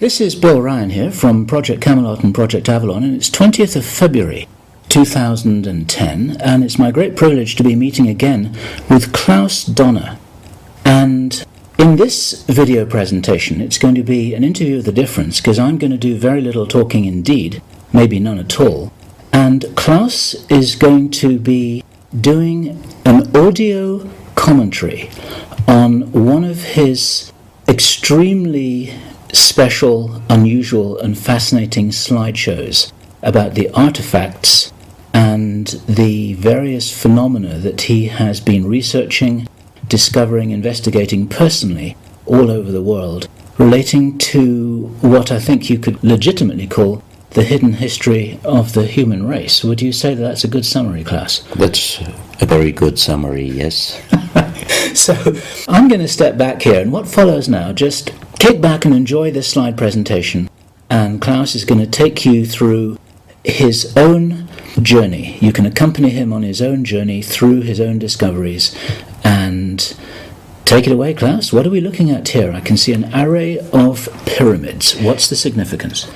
This is Bill Ryan here from Project Camelot and Project Avalon, and it's 20th of February 2010, and it's my great privilege to be meeting again with Klaus Dona. And in this video presentation, it's going to be an interview of the difference, because I'm going to do very little talking indeed, maybe none at all. And Klaus is going to be doing an audio commentary on one of his extremely special, unusual and fascinating slideshows about the artifacts and the various phenomena that he has been researching, discovering, investigating personally all over the world, relating to what I think you could legitimately call the hidden history of the human race. Would you say that that's a good summary, Klaus? That's a very good summary, yes. So I'm going to step back here, and what follows now, just kick back and enjoy this slide presentation, and Klaus is going to take you through his own journey. You can accompany him on his own journey through his own discoveries, and take it away, Klaus. What are we looking at here? I can see an array of pyramids. What's the significance?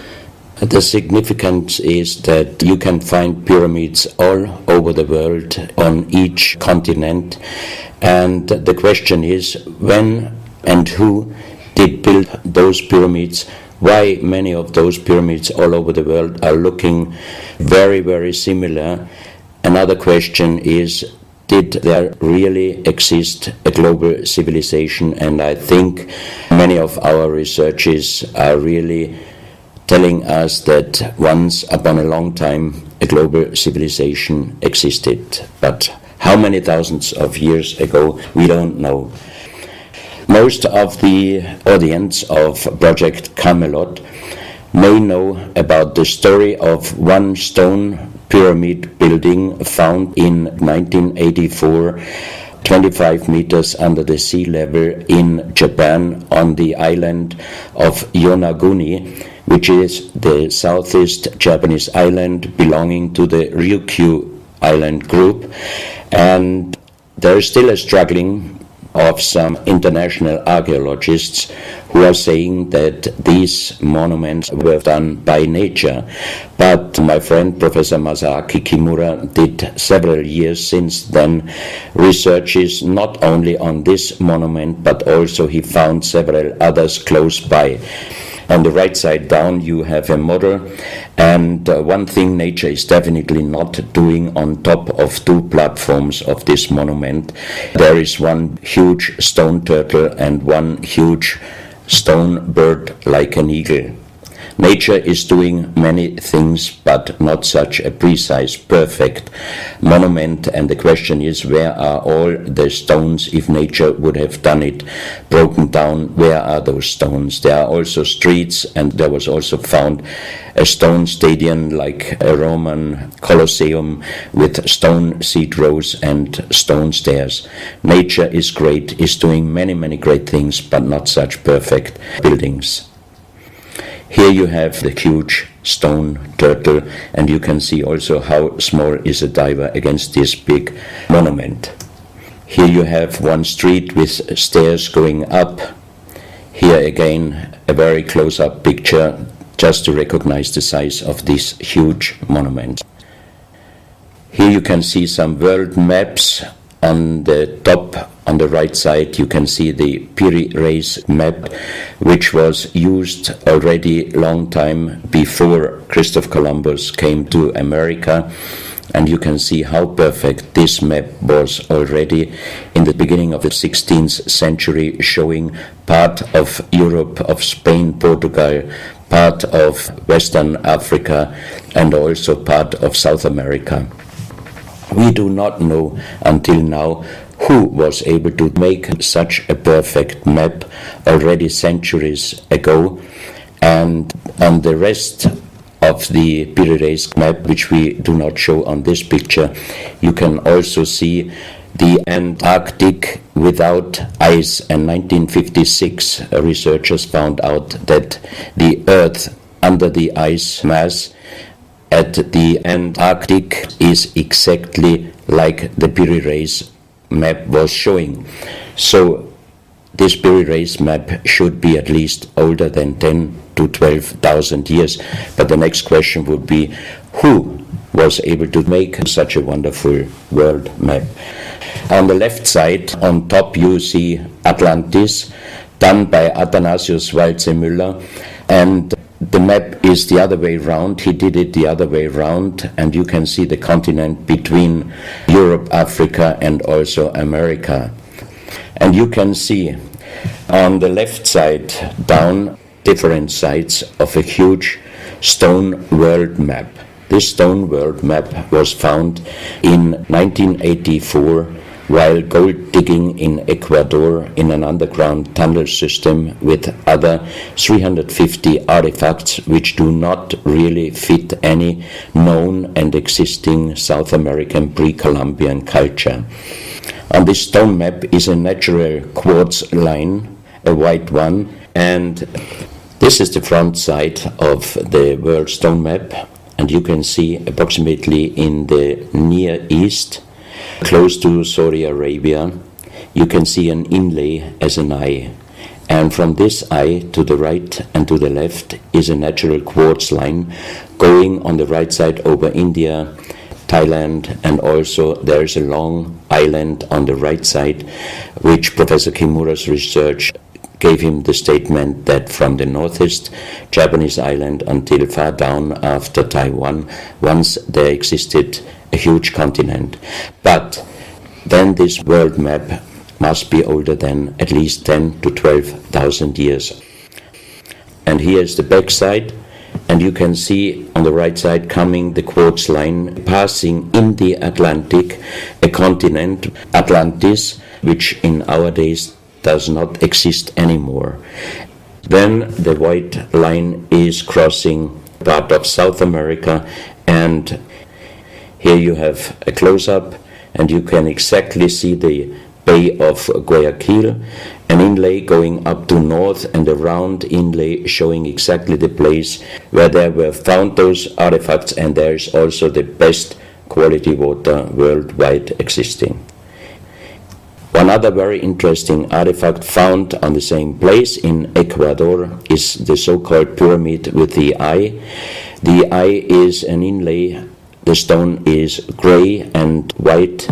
The significance is that you can find pyramids all over the world, on each continent, and the question is, when and who did build those pyramids? Why many of those pyramids all over the world are looking very, very similar? Another question is, did there really exist a global civilization? And I think many of our researchers are really telling us that once upon a long time a global civilization existed. But how many thousands of years ago, we don't know. Most of the audience of Project Camelot may know about the story of one stone pyramid building found in 1984, 25 meters under the sea level in Japan, on the island of Yonaguni, which is the southeast Japanese island belonging to the Ryukyu island group. And there is still a struggling of some international archaeologists who are saying that these monuments were done by nature. But my friend Professor Masaaki Kimura did several years since then researches not only on this monument, but also he found several others close by. On the right side down you have a model, and one thing nature is definitely not doing on top of two platforms of this monument. There is one huge stone turtle and one huge stone bird like an eagle. Nature is doing many things, but not such a precise, perfect monument. And the question is, where are all the stones? If nature would have done it, broken down, where are those stones? There are also streets, and there was also found a stone stadium like a Roman Colosseum with stone seat rows and stone stairs. Nature is great, is doing many, many great things, but not such perfect buildings. Here you have the huge stone turtle, and you can see also how small is a diver against this big monument. Here you have one street with stairs going up. Here again a very close-up picture just to recognize the size of this huge monument. Here you can see some world maps. On the top, on the right side, you can see the Piri Reis map, which was used already long time before Christopher Columbus came to America. And you can see how perfect this map was already in the beginning of the 16th century, showing part of Europe, of Spain, Portugal, part of Western Africa, and also part of South America. We do not know until now who was able to make such a perfect map already centuries ago. And on the rest of the Piri Reis map, which we do not show on this picture, you can also see the Antarctic without ice. In 1956, researchers found out that the Earth under the ice mass at the Antarctic is exactly like the Piri Reis map was showing. So this Piri Reis map should be at least older than 10 to 12,000 years. But the next question would be, who was able to make such a wonderful world map? On the left side, on top, you see Atlantis, done by Athanasius Waldseemüller, and the map is the other way round. He did it the other way round, and you can see the continent between Europe, Africa, and also America. And you can see on the left side down different sides of a huge stone world map. This stone world map was found in 1984 while gold digging in Ecuador in an underground tunnel system with other 350 artifacts which do not really fit any known and existing South American pre-Columbian culture. On this stone map is a natural quartz line, a white one, and this is the front side of the world stone map, and you can see approximately in the Near East, close to Saudi Arabia, you can see an inlay as an eye. And from this eye to the right and to the left is a natural quartz line going on the right side over India, Thailand, and also there is a long island on the right side, which Professor Kimura's research gave him the statement that from the northeast Japanese island until far down after Taiwan, once there existed a huge continent. But then this world map must be older than at least 10 to 12,000 years. And here is the back side, and you can see on the right side coming the quartz line passing in the Atlantic, a continent, Atlantis, which in our days does not exist anymore. Then the white line is crossing part of South America, and here you have a close-up, and you can exactly see the Bay of Guayaquil, an inlay going up to north, and a round inlay showing exactly the place where there were found those artifacts, and there is also the best quality water worldwide existing. One other very interesting artifact found on the same place in Ecuador is the so-called pyramid with the eye. The eye is an inlay. The stone is gray and white,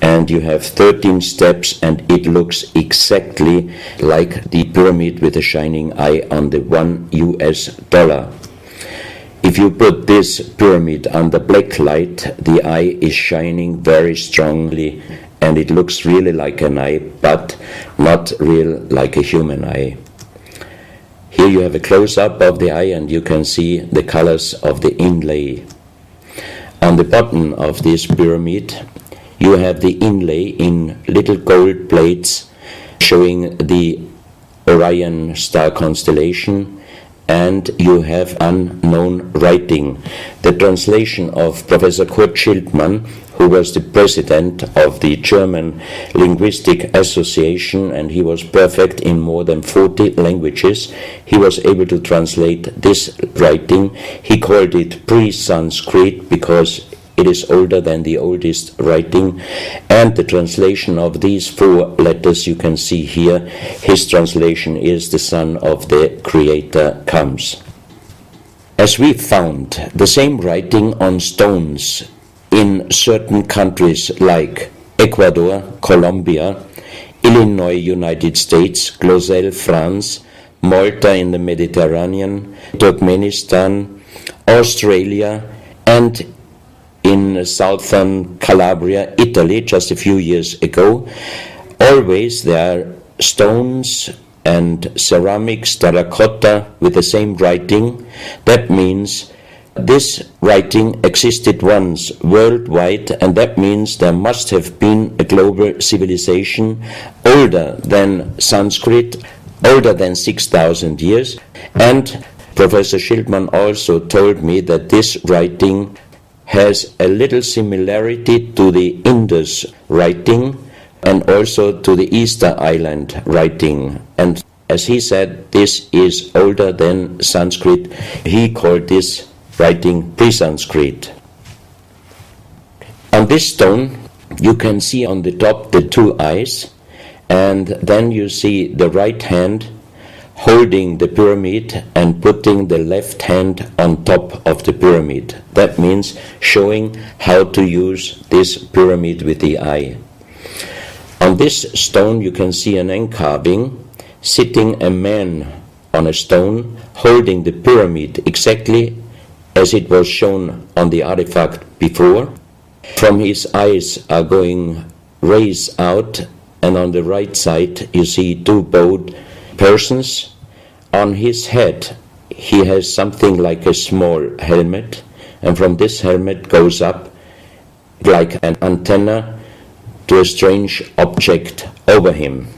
and you have 13 steps, and it looks exactly like the pyramid with a shining eye on the $1 US. If you put this pyramid under black light, the eye is shining very strongly, and it looks really like an eye, but not real like a human eye. Here you have a close-up of the eye, and you can see the colors of the inlay. On the bottom of this pyramid, you have the inlay in little gold plates showing the Orion star constellation, and you have unknown writing. The translation of Professor Kurt Schildmann, who was the president of the German Linguistic Association, and he was perfect in more than 40 languages. He was able to translate this writing. He called it pre-Sanskrit because it is older than the oldest writing, and the translation of these 4 letters you can see here, his translation is "the Son of the Creator comes." As we found the same writing on stones in certain countries like Ecuador, Colombia, Illinois, United States, Clausel, France, Malta in the Mediterranean, Turkmenistan, Australia, and in southern Calabria, Italy, just a few years ago. Always there are stones and ceramics, terracotta with the same writing. That means this writing existed once worldwide, and that means there must have been a global civilization older than Sanskrit, older than 6,000 years. And Professor Schildmann also told me that this writing has a little similarity to the Indus writing and also to the Easter Island writing. And as he said, this is older than Sanskrit. He called this writing pre-Sanskrit. On this stone, you can see on the top the 2 eyes, and then you see the right hand holding the pyramid and putting the left hand on top of the pyramid. That means showing how to use this pyramid with the eye. On this stone you can see an encarving, sitting a man on a stone holding the pyramid exactly as it was shown on the artifact before. From his eyes are going rays out, and on the right side you see two bowed persons. On his head he has something like a small helmet, and from this helmet goes up like an antenna to a strange object over him.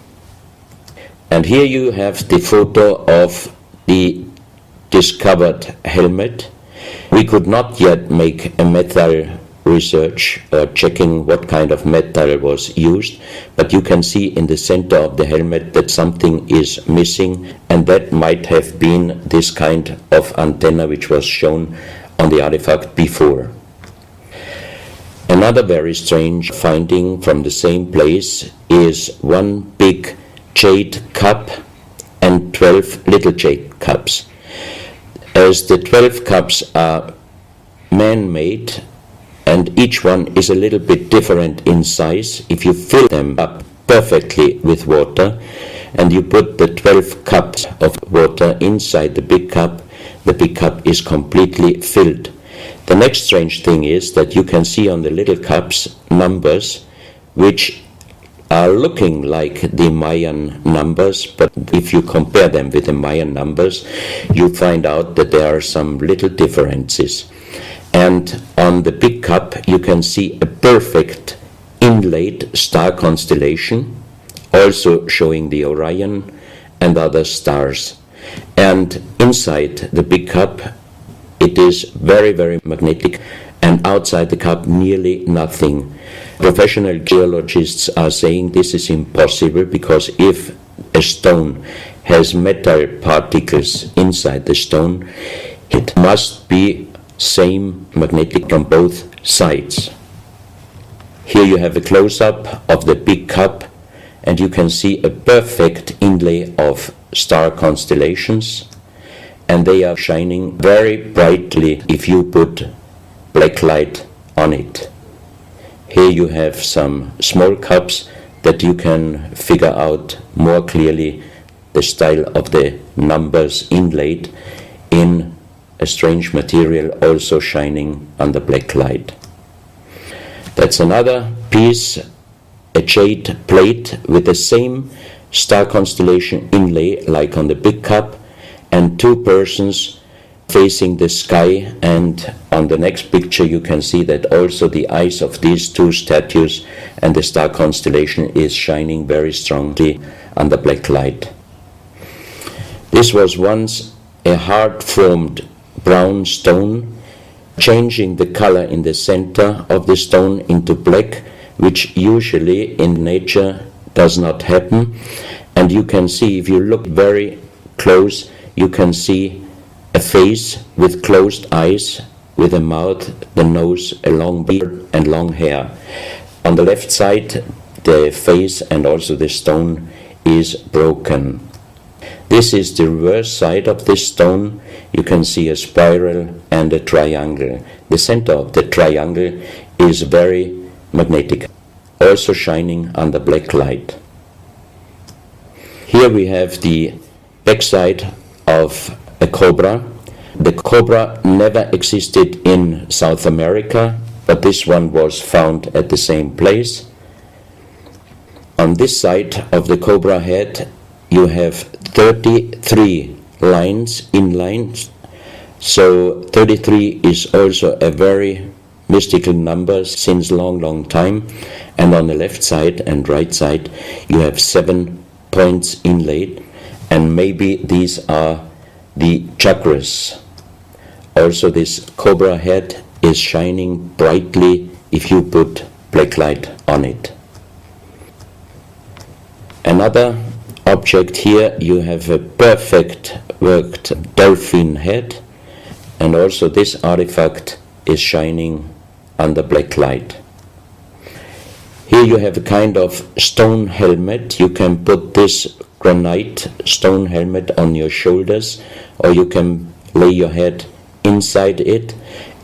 And here you have the photo of the discovered helmet. We could not yet make a metal research checking what kind of metal was used, but you can see in the center of the helmet that something is missing, and that might have been this kind of antenna which was shown on the artifact before. Another very strange finding from the same place is one big jade cup and 12 little jade cups. As the 12 cups are man-made, and each one is a little bit different in size, if you fill them up perfectly with water and you put the 12 cups of water inside the big cup is completely filled. The next strange thing is that you can see on the little cups numbers which are looking like the Mayan numbers, but if you compare them with the Mayan numbers, you find out that there are some little differences. And on the big cup you can see a perfect inlaid star constellation, also showing the Orion and other stars. And inside the big cup it is very, very magnetic, and outside the cup nearly nothing. Professional geologists are saying this is impossible, because if a stone has metal particles inside the stone, it must be same magnetic on both sides. Here you have a close-up of the big cup, and you can see a perfect inlay of star constellations, and they are shining very brightly if you put black light on it. Here you have some small cups that you can figure out more clearly the style of the numbers inlaid in a strange material, also shining under black light. That's another piece, a jade plate with the same star constellation inlay like on the big cup, and two persons facing the sky, and on the next picture you can see that also the eyes of these two statues and the star constellation is shining very strongly under black light. This was once a hard-formed brown stone, changing the color in the center of the stone into black, which usually in nature does not happen. And you can see, if you look very close, you can see a face with closed eyes, with a mouth, the nose, a long beard and long hair. On the left side, the face and also the stone is broken. This is the reverse side of this stone. You can see a spiral and a triangle. The center of the triangle is very magnetic, also shining under black light. Here we have the backside of a cobra. The cobra never existed in South America, but this one was found at the same place. On this side of the cobra head you have 33 lines in lines, so 33 is also a very mystical number since long time. And on the left side and right side you have 7 points inlaid, and maybe these are the chakras. Also this cobra head is shining brightly if you put black light on it. Another object here, you have a perfect worked dolphin head, and also this artifact is shining under black light. Here you have a kind of stone helmet. You can put this granite stone helmet on your shoulders, or you can lay your head inside it,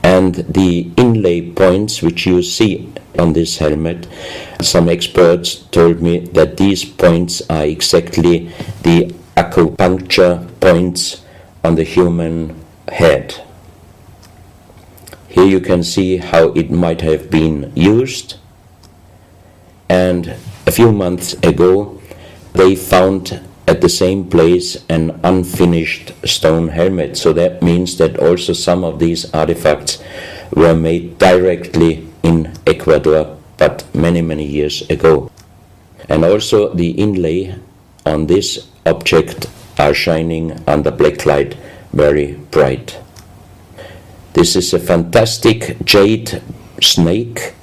and the inlay points which you see on this helmet, some experts told me that these points are exactly the acupuncture points on the human head. Here you can see how it might have been used, and a few months ago they found at the same place an unfinished stone helmet. So that means that also some of these artifacts were made directly in Ecuador, but many years ago. And also the inlay on this object are shining under black light very bright. This is a fantastic jade snake,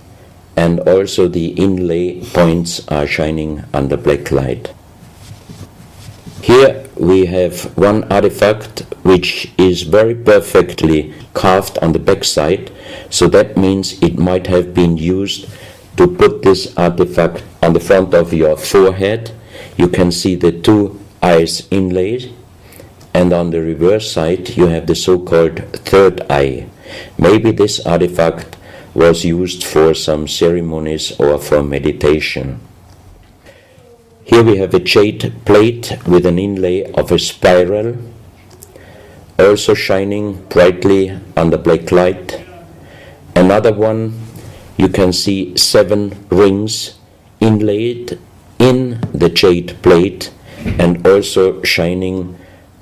and also the inlay points are shining under black light. Here we have one artifact which is very perfectly carved on the back side, so that means it might have been used to put this artifact on the front of your forehead. You can see the two eyes inlaid, and on the reverse side you have the so-called third eye. Maybe this artifact was used for some ceremonies or for meditation. Here we have a jade plate with an inlay of a spiral, also shining brightly under black light. Another one, you can see 7 rings inlaid in the jade plate and also shining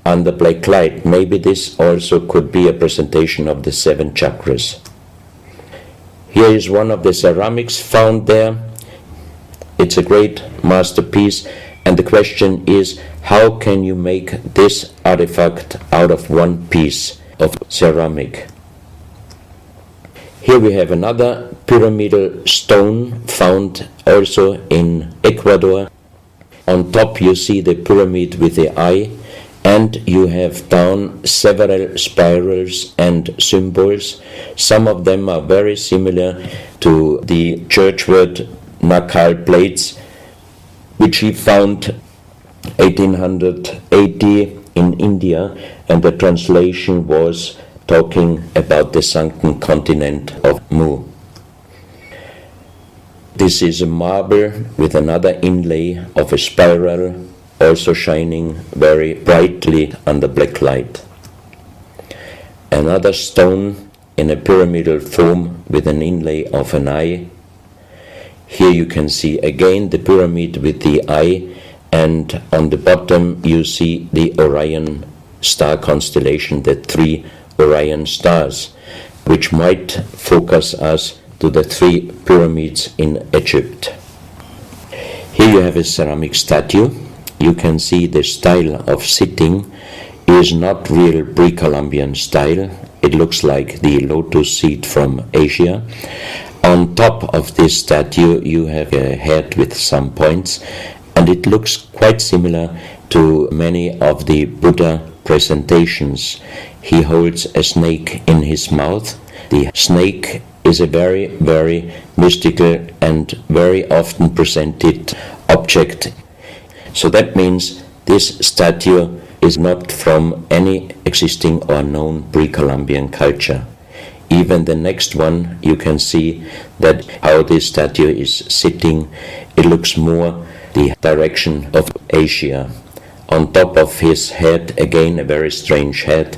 under black light. Maybe this also could be a presentation of the 7 chakras. Here is one of the ceramics found there. It's a great masterpiece, and the question is, how can you make this artifact out of one piece of ceramic? Here we have another pyramidal stone found also in Ecuador. On top you see the pyramid with the eye, and you have down several spirals and symbols. Some of them are very similar to the churchward Nakal plates, which he found 1880 in India, and the translation was talking about the sunken continent of Mu. This is a marble with another inlay of a spiral, also shining very brightly under black light. Another stone in a pyramidal form with an inlay of an eye. Here you can see again the pyramid with the eye, and on the bottom you see the Orion star constellation, the 3 Orion stars, which might focus us to the 3 pyramids in Egypt. Here you have a ceramic statue. You can see the style of sitting is not real pre-Columbian style. It looks like the lotus seat from Asia. On top of this statue you have a head with some points, and it looks quite similar to many of the Buddha presentations. He holds a snake in his mouth. The snake is a very mystical and very often presented object. So that means this statue is not from any existing or known pre-Columbian culture. Even the next one, you can see that how this statue is sitting, it looks more the direction of Asia. On top of his head, again a very strange head,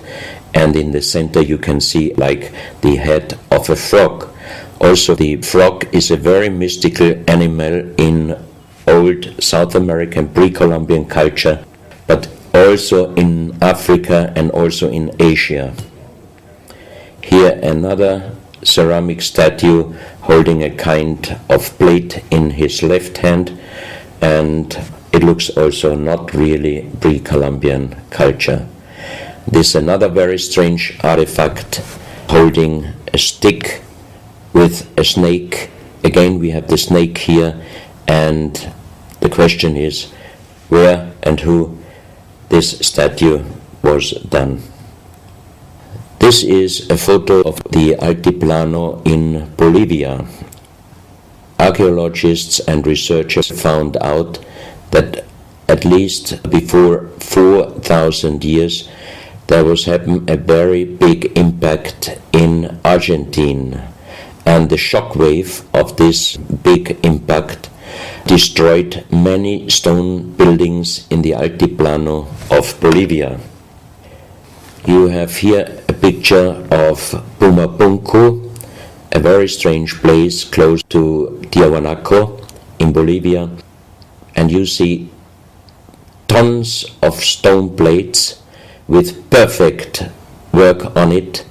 and in the center you can see like the head of a frog. Also the frog is a very mystical animal in old South American pre-Columbian culture, but also in Africa and also in Asia. Here another ceramic statue holding a kind of plate in his left hand, and it looks also not really pre-Columbian culture. This another very strange artifact holding a stick with a snake. Again we have the snake here, and the question is where and who this statue was done. This is a photo of the Altiplano in Bolivia. archaeologists and researchers found out that at least before 4,000 years there was happened a very big impact in Argentina, and the shock wave of this big impact destroyed many stone buildings in the Altiplano of Bolivia. You have here a picture of Pumapunku, a very strange place close to Tiahuanaco in Bolivia, and you see tons of stone plates with perfect work on it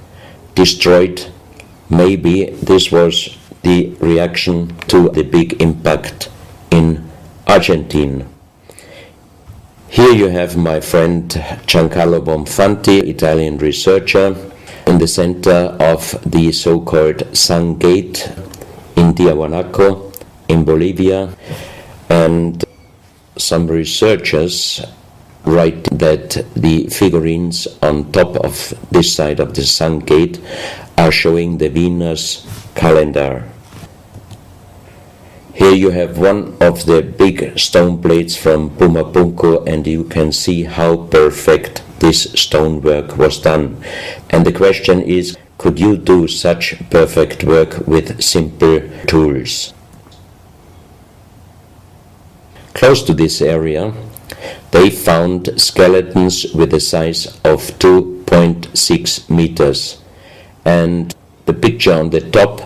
destroyed. Maybe this was the reaction to the big impact in Argentina. Here you have my friend Giancarlo Bonfanti, Italian researcher, in the center of the so-called Sun Gate in Tiahuanaco in Bolivia, and some researchers write that the figurines on top of this side of the Sun Gate are showing the Venus calendar. Here you have one of the big stone plates from Pumapunku, and you can see how perfect this stonework was done. And the question is, could you do such perfect work with simple tools? Close to this area, they found skeletons with a size of 2.6 meters. And the picture on the top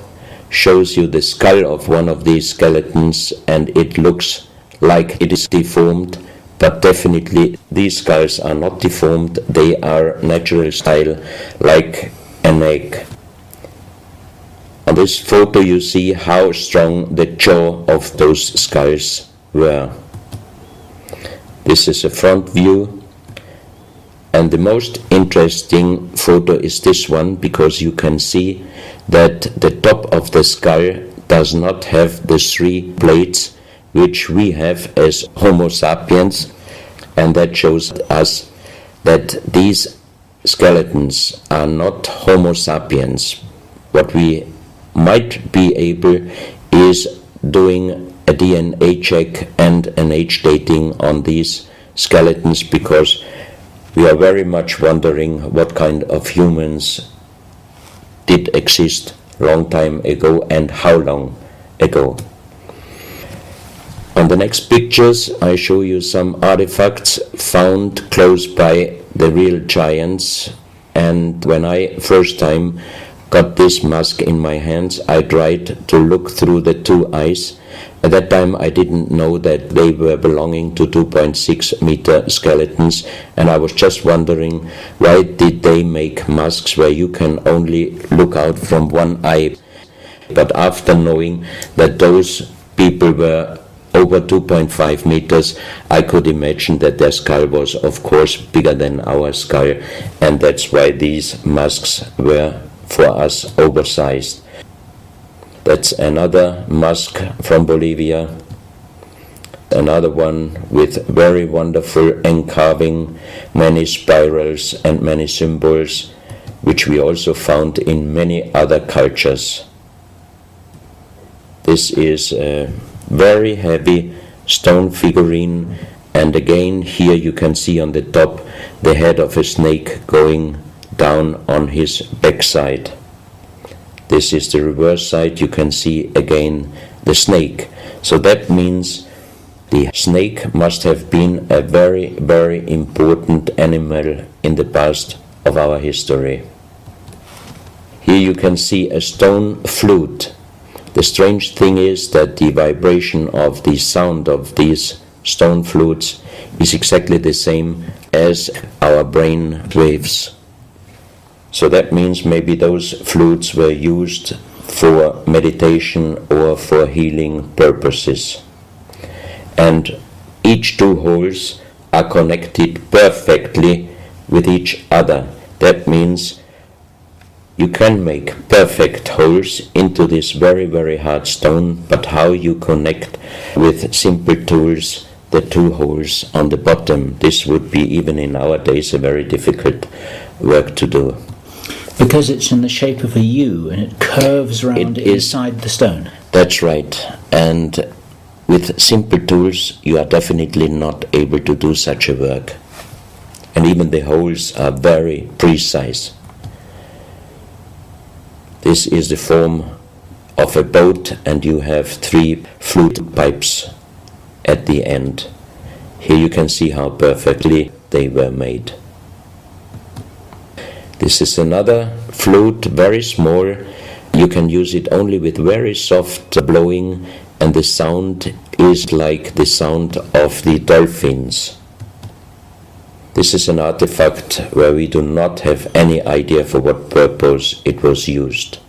shows you the skull of one of these skeletons, and it looks like it is deformed, but definitely these skulls are not deformed, they are natural style, like an egg. On this photo you see how strong the jaw of those skulls were. This is a front view, and the most interesting photo is this one, because you can see that the top of the skull does not have the three plates which we have as Homo sapiens, and that shows us that these skeletons are not Homo sapiens. What we might be able is doing a DNA check and an age dating on these skeletons, because we are very much wondering what kind of humans did exist long time ago and how long ago. On the next pictures I show you some artifacts found close by the real giants, and when I first time got this mask in my hands I tried to look through the two eyes. At that time I didn't know that they were belonging to 2.6 meter skeletons, and I was just wondering why did they make masks where you can only look out from one eye. But after knowing that those people were over 2.5 meters, I could imagine that their skull was of course bigger than our skull, and that's why these masks were for us oversized. That's another mask from Bolivia, another one with very wonderful encarving, many spirals and many symbols, which we also found in many other cultures. This is a very heavy stone figurine, and again here you can see on the top the head of a snake going down on his backside. This is the reverse side, you can see again the snake. So that means the snake must have been a very, very important animal in the past of our history. Here you can see a stone flute. The strange thing is that the vibration of the sound of these stone flutes is exactly the same as our brain waves. So that means maybe those flutes were used for meditation or for healing purposes. And each two holes are connected perfectly with each other. That means you can make perfect holes into this very, very hard stone, but how you connect with simple tools the two holes on the bottom, this would be even in our days a very difficult work to do. Because it's in the shape of a U and it curves round inside the stone. That's right. And with simple tools, you are definitely not able to do such a work. And even the holes are very precise. This is the form of a boat, and you have 3 flute pipes at the end. Here you can see how perfectly they were made. This is another flute, very small. You can use it only with very soft blowing, and the sound is like the sound of the dolphins. This is an artifact where we do not have any idea for what purpose it was used.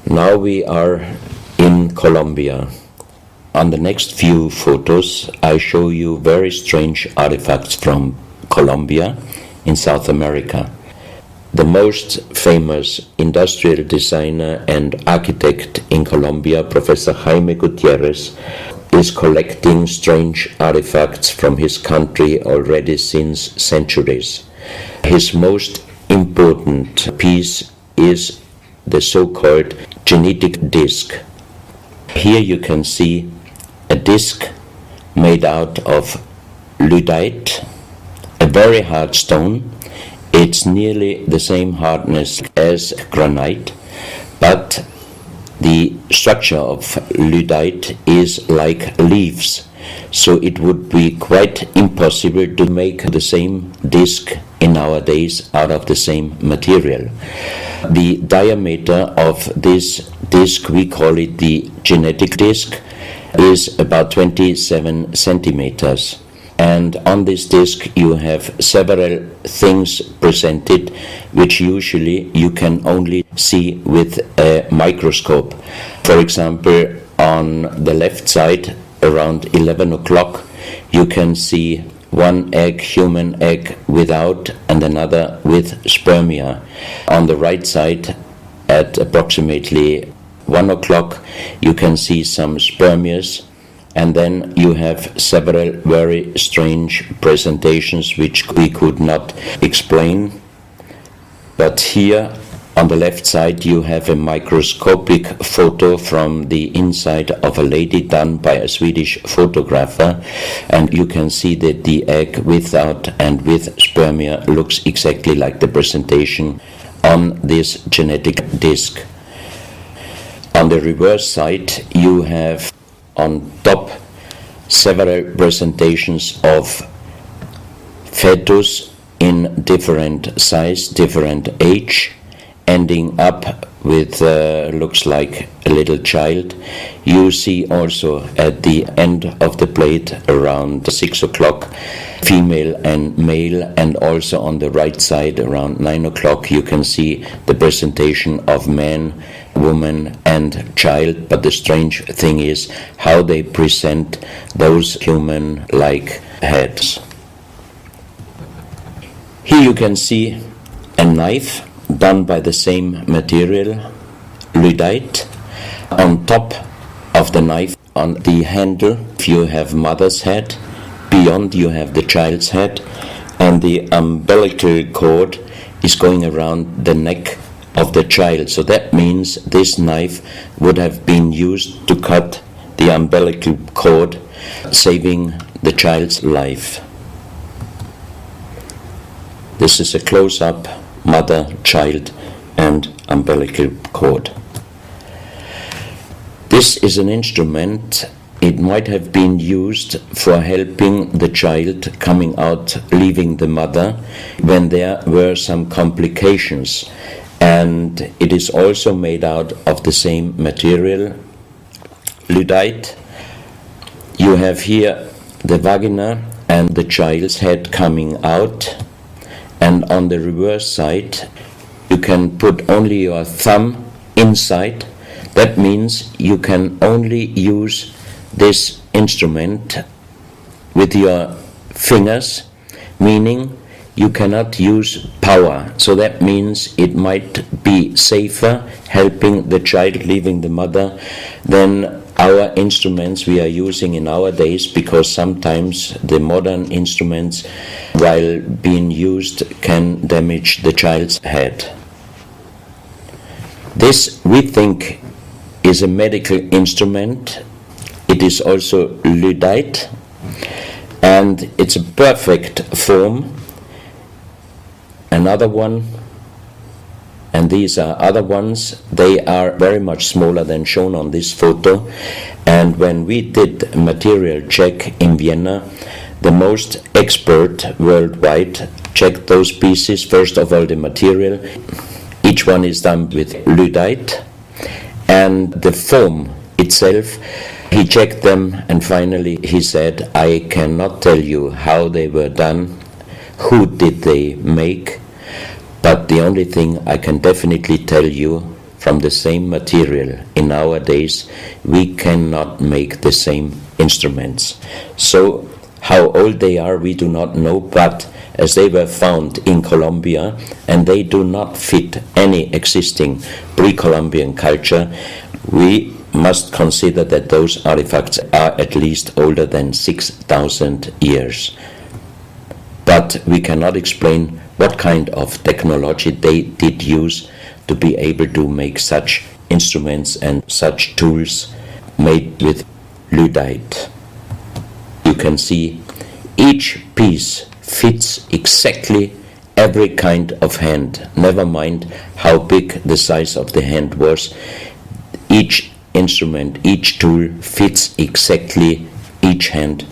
Now we are in Colombia. On the next few photos, I show you very strange artifacts from Colombia in South America. The most famous industrial designer and architect in Colombia, Professor Jaime Gutierrez, is collecting strange artifacts from his country already since centuries. His most important piece is the so-called genetic disc. Here you can see a disc made out of lyddite, a very hard stone. It's nearly the same hardness as granite, but the structure of lyddite is like leaves, so it would be quite impossible to make the same disc in our days out of the same material. The diameter of this disc, we call it the genetic disc, is about 27 centimeters. And on this disc you have several things presented which usually you can only see with a microscope. For example, on the left side around 11 o'clock you can see one egg, human egg, without, and another with spermia. On the right side at approximately 1 o'clock you can see some spermias. And then you have several very strange presentations which we could not explain. But here on the left side you have a microscopic photo from the inside of a lady done by a Swedish photographer, and you can see that the egg without and with spermia looks exactly like the presentation on this genetic disc. On the reverse side you have on top several presentations of fetus in different size, different age, ending up with looks like a little child. You see also at the end of the plate around 6 o'clock female and male, and also on the right side around 9 o'clock you can see the presentation of man, woman and child. But the strange thing is how they present those human-like heads. Here you can see a knife done by the same material, lyddite. On top of the knife, on the handle, you have mother's head, beyond you have the child's head, and the umbilical cord is going around the neck of the child. So that means this knife would have been used to cut the umbilical cord, saving the child's life. This is a close-up mother, child and umbilical cord. This is an instrument. It might have been used for helping the child coming out, leaving the mother, when there were some complications. And it is also made out of the same material, lyddite. You have here the vagina and the child's head coming out, and on the reverse side you can put only your thumb inside. That means you can only use this instrument with your fingers, meaning you cannot use power. So that means it might be safer helping the child leaving the mother than our instruments we are using in our days, because sometimes the modern instruments, while being used, can damage the child's head. This, we think, is a medical instrument. It is also lyddite, and it's a perfect form. Another one, and these are other ones, they are very much smaller than shown on this photo. And when we did a material check in Vienna, the most expert worldwide checked those pieces. First of all, the material. Each one is done with lyddite, and the form itself, he checked them, and finally he said, I cannot tell you how they were done, who did they make, but the only thing I can definitely tell you, from the same material in our days, we cannot make the same instruments. So how old they are, we do not know, but as they were found in Colombia and they do not fit any existing pre-Columbian culture, we must consider that those artifacts are at least older than 6,000 years. But we cannot explain what kind of technology they did use to be able to make such instruments and such tools made with lyddite. You can see each piece fits exactly every kind of hand, never mind how big the size of the hand was. Each instrument, each tool fits exactly each hand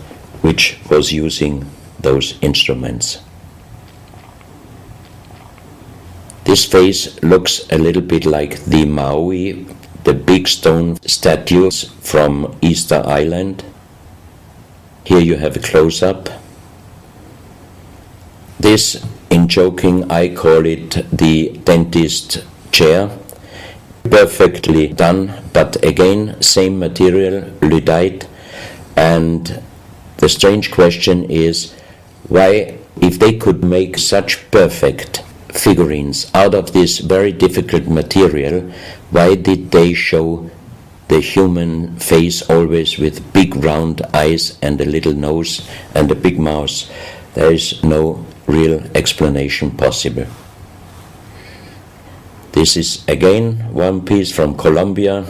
which was using those instruments. This face looks a little bit like the Maui, the big stone statues from Easter Island. Here you have a close-up. This, in joking, I call it the dentist chair. Perfectly done, but again, same material, lyddite. And the strange question is, why, if they could make such perfect figurines out of this very difficult material, why did they show the human face always with big round eyes and a little nose and a big mouth? There is no real explanation possible. This is again one piece from Colombia,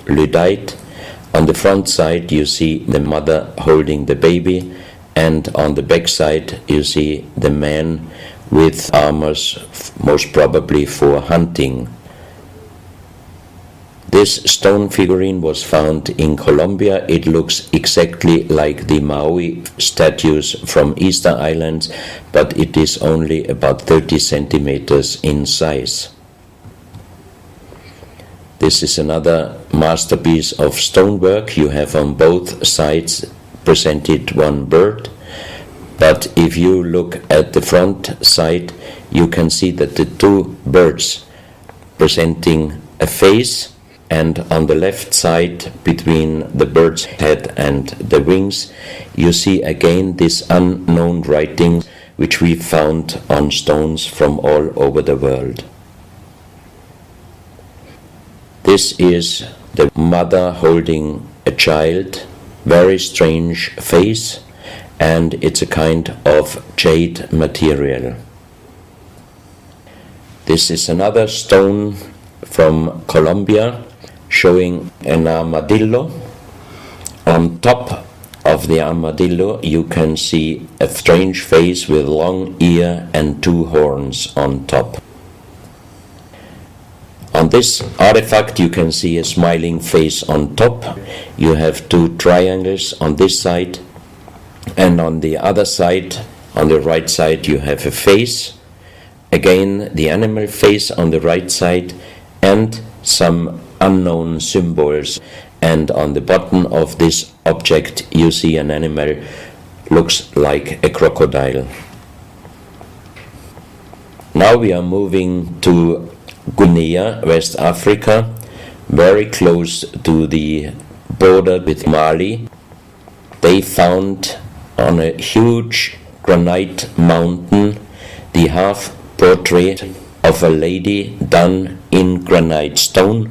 lyddite. On the front side you see the mother holding the baby, and on the back side you see the man with armors, most probably for hunting. This stone figurine was found in Colombia. It looks exactly like the Maui statues from Easter Islands, but it is only about 30 centimeters in size. This is another masterpiece of stonework. You have on both sides presented one bird, but if you look at the front side, you can see that the two birds presenting a face, and on the left side, between the bird's head and the wings, you see again this unknown writing which we found on stones from all over the world. This is the mother holding a child, very strange face, and it's a kind of jade material. This is another stone from Colombia, showing an armadillo. On top of the armadillo you can see a strange face with long ear and two horns on top. On this artifact you can see a smiling face on top. You have two triangles on this side, and on the other side, on the right side, you have a face. Again, the animal face on the right side, and some unknown symbols. And on the bottom of this object you see an animal, looks like a crocodile. Now we are moving to Guinea, West Africa, very close to the border with Mali. They found on a huge granite mountain the half portrait of a lady done in granite stone,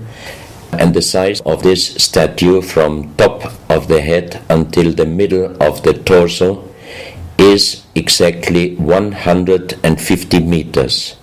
and the size of this statue from top of the head until the middle of the torso is exactly 150 meters.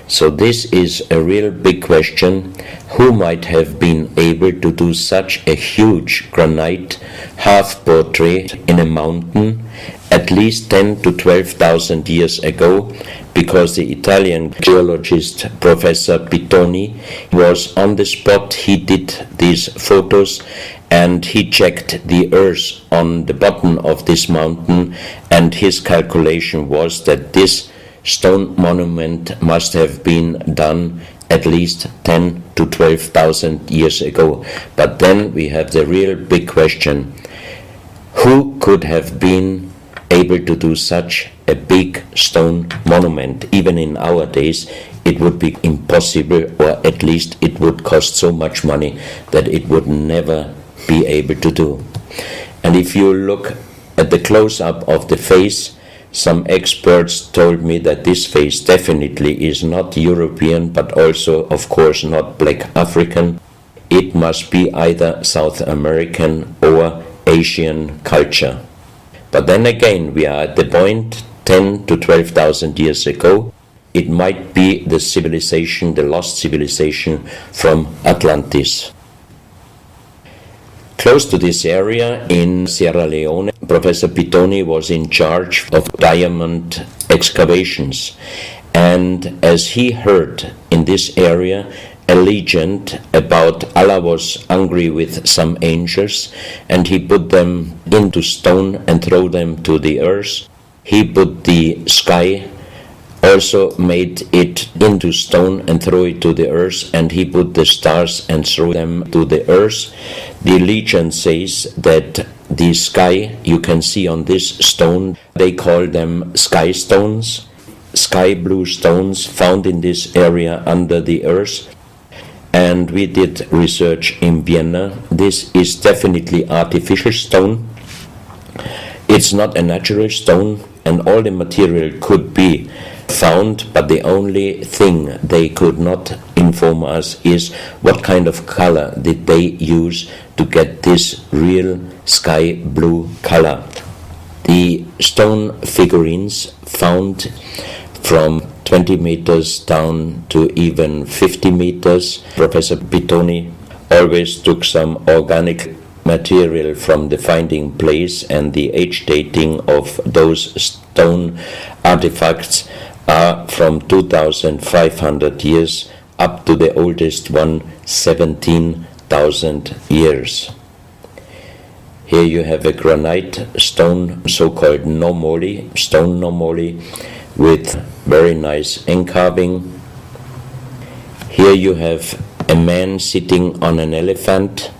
So this is a real big question. Who might have been able to do such a huge granite half portrait in a mountain at least 10 to 12,000 years ago? Because the Italian geologist Professor Pittoni was on the spot. He did these photos and he checked the earth on the bottom of this mountain, and his calculation was that this stone monument must have been done at least 10 to 12,000 years ago. But then we have the real big question: who could have been able to do such a big stone monument? Even in our days it would be impossible, or at least it would cost so much money that it would never be able to do. And if you look at the close-up of the face, some experts told me that this face definitely is not European, but also of course not Black African. It must be either South American or Asian culture. But then again, we are at the point 10 to 12,000 years ago. It might be the civilization, the lost civilization from Atlantis. Close to this area in Sierra Leone, Professor Pittoni was in charge of diamond excavations. And as he heard in this area a legend about Allah was angry with some angels, and he put them into stone and throw them to the earth. He put the sky, also made it into stone and throw it to the earth, and he put the stars and threw them to the earth. The legend says that the sky you can see on this stone, they call them sky stones, sky blue stones found in this area under the earth. And we did research in Vienna. This is definitely artificial stone. It's not a natural stone, and all the material could be found, but the only thing they could not inform us is what kind of color did they use to get this real sky blue color. The stone figurines found from 20 meters down to even 50 meters. Professor Pittoni always took some organic material from the finding place, and the age dating of those stone artifacts are from 2,500 years up to the oldest one, 17,000 years. Here you have a granite stone, so-called nomoli, stone nomoli, with very nice encarving. Here you have a man sitting on an elephant,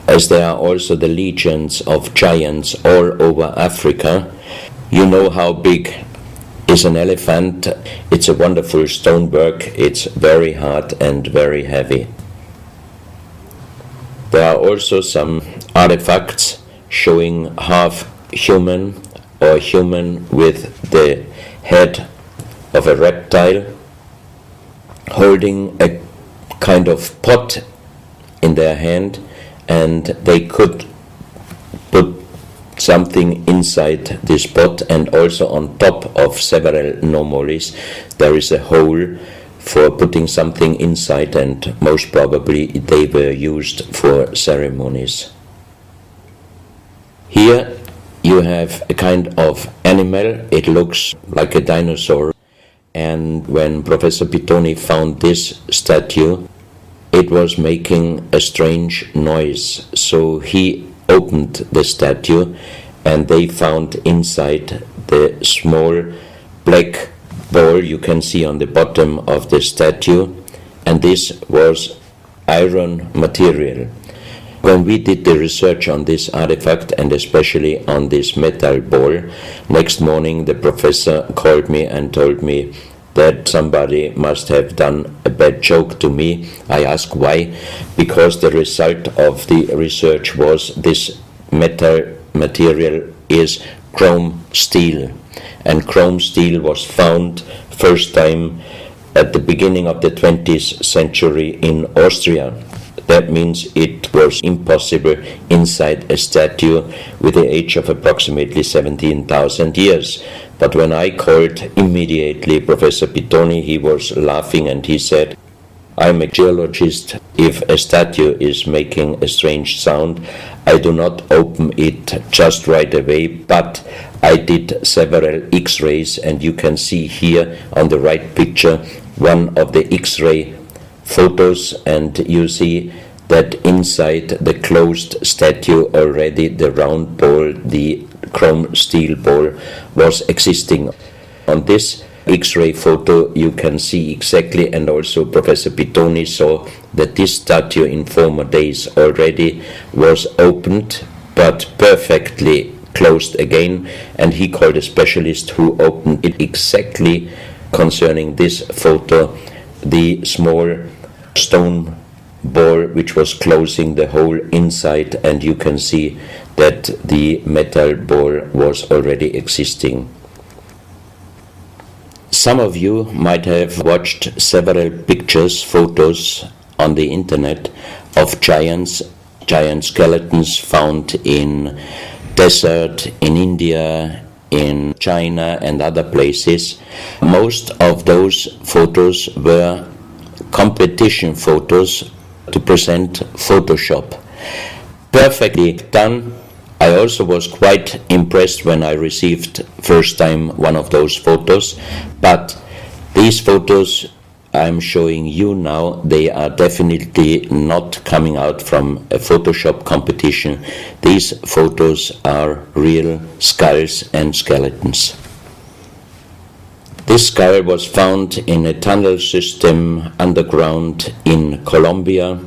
as there are also the legends of giants all over Africa. You know how big is an elephant. It's a wonderful stonework. It's very hard and very heavy. There are also some artifacts showing half human or human with the head of a reptile, holding a kind of pot in their hand, and they could put something inside this pot, and also on top of several nomolis there is a hole for putting something inside, and most probably they were used for ceremonies. Here you have a kind of animal. It looks like a dinosaur, and when Professor Pittoni found this statue, it was making a strange noise. So he opened the statue, and they found inside the small black ball you can see on the bottom of the statue, and this was iron material. When we did the research on this artifact, and especially on this metal ball, next morning the professor called me and told me that somebody must have done a bad joke to me. I asked why. Because the result of the research was this metal material is chrome steel, and chrome steel was found first time at the beginning of the 20th century in Austria. That means it was impossible inside a statue with the age of approximately 17,000 years. But when I called immediately Professor Pittoni, he was laughing and he said, I'm a geologist. If a statue is making a strange sound, I do not open it just right away, but I did several X-rays, and you can see here on the right picture one of the X-ray photos, and you see that inside the closed statue already the round ball, the chrome steel ball, was existing. On this X-ray photo you can see exactly, and also Professor Pittoni saw that this statue in former days already was opened but perfectly closed again, and he called a specialist who opened it exactly concerning this photo, the small stone ball which was closing the hole inside, and you can see that the metal ball was already existing. Some of you might have watched several pictures, photos on the internet of giant skeletons found in desert, in India, in China and other places. Most of those photos were competition photos to present Photoshop. Perfectly done. I also was quite impressed when I received first time one of those photos, but these photos I'm showing you now, they are definitely not coming out from a Photoshop competition. These photos are real skulls and skeletons. This skull was found in a tunnel system underground in Colombia.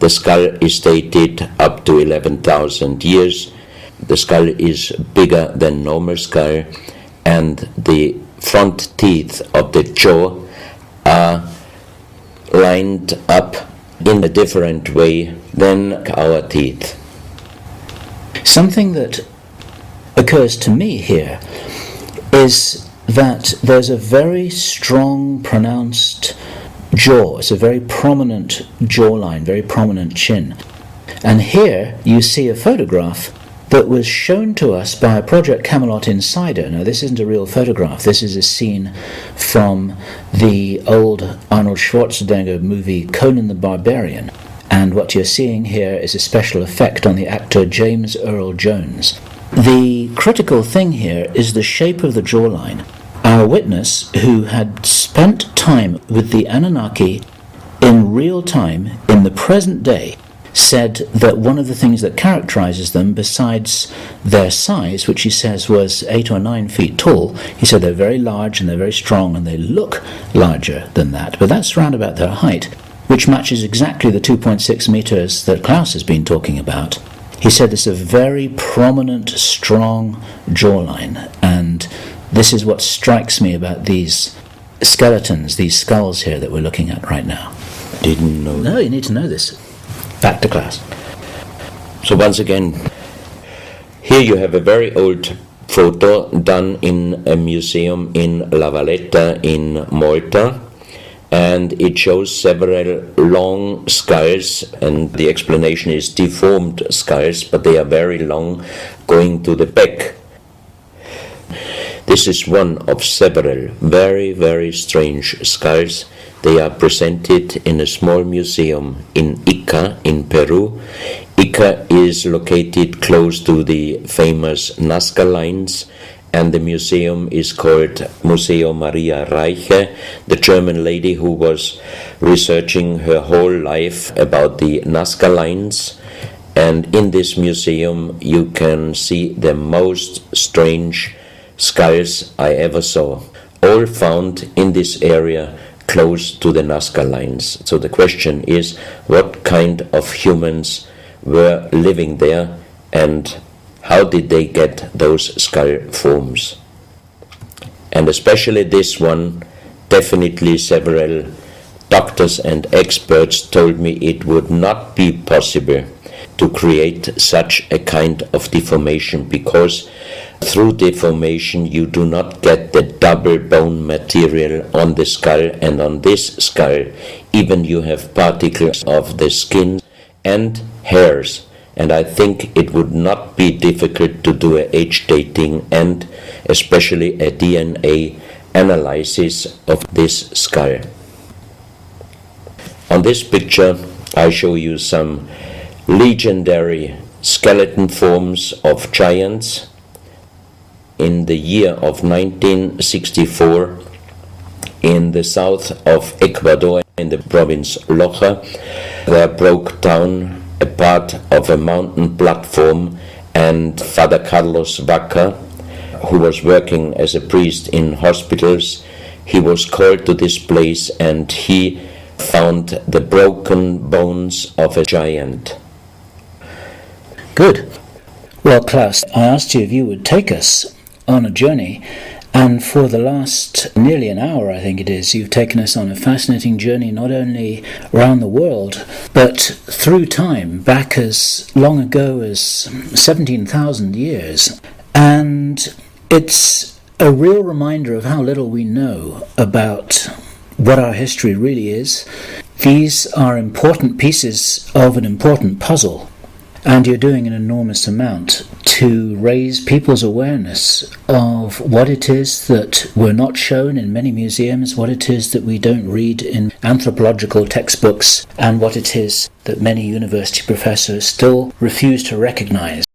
The skull is dated up to 11,000 years. The skull is bigger than normal skull, and the front teeth of the jaw are lined up in a different way than our teeth. Something that occurs to me here is that there's a very strong, pronounced jaw. It's a very prominent jawline, very prominent chin. And here you see a photograph that was shown to us by a Project Camelot insider. Now, this isn't a real photograph. This is a scene from the old Arnold Schwarzenegger movie Conan the Barbarian. And what you're seeing here is a special effect on the actor James Earl Jones. The critical thing here is the shape of the jawline. Our witness, who had spent time with the Anunnaki in real time, in the present day, said that one of the things that characterizes them, besides their size, which he says was 8 or 9 feet tall, he said they're very large and they're very strong and they look larger than that, but that's round about their height, which matches exactly the 2.6 meters that Klaus has been talking about. He said it's a very prominent, strong jawline, and this is what strikes me about these skeletons, these skulls here that we're looking at right now. Didn't know. No, you need to know this. Back to class. So once again, here you have a very old photo done in a museum in La Valletta in Malta, and it shows several long skulls, and the explanation is deformed skulls, but they are very long, going to the back. This is one of several very, very strange skulls. They are presented in a small museum in Ica in Peru. Ica is located close to the famous Nazca lines, and the museum is called Museo Maria Reiche, the German lady who was researching her whole life about the Nazca lines. And in this museum you can see the most strange skulls I ever saw, all found in this area close to the Nazca lines. So the question is, what kind of humans were living there, and how did they get those skull forms? And especially this one, definitely several doctors and experts told me it would not be possible to create such a kind of deformation, because through deformation you do not get the double bone material on the skull, and on this skull even you have particles of the skin and hairs, and I think it would not be difficult to do a age dating and especially a DNA analysis of this skull. On this picture I show you some legendary skeleton forms of giants. In the year of 1964, in the south of Ecuador, in the province Loja, there broke down a part of a mountain platform, and Father Carlos Vaca, who was working as a priest in hospitals, he was called to this place and he found the broken bones of a giant. Good. Well, Klaus, I asked you if you would take us on a journey, and for the last nearly an hour, I think it is, you've taken us on a fascinating journey not only around the world, but through time, back as long ago as 17,000 years. And it's a real reminder of how little we know about what our history really is. These are important pieces of an important puzzle, and you're doing an enormous amount to raise people's awareness of what it is that we're not shown in many museums, what it is that we don't read in anthropological textbooks, and what it is that many university professors still refuse to recognize.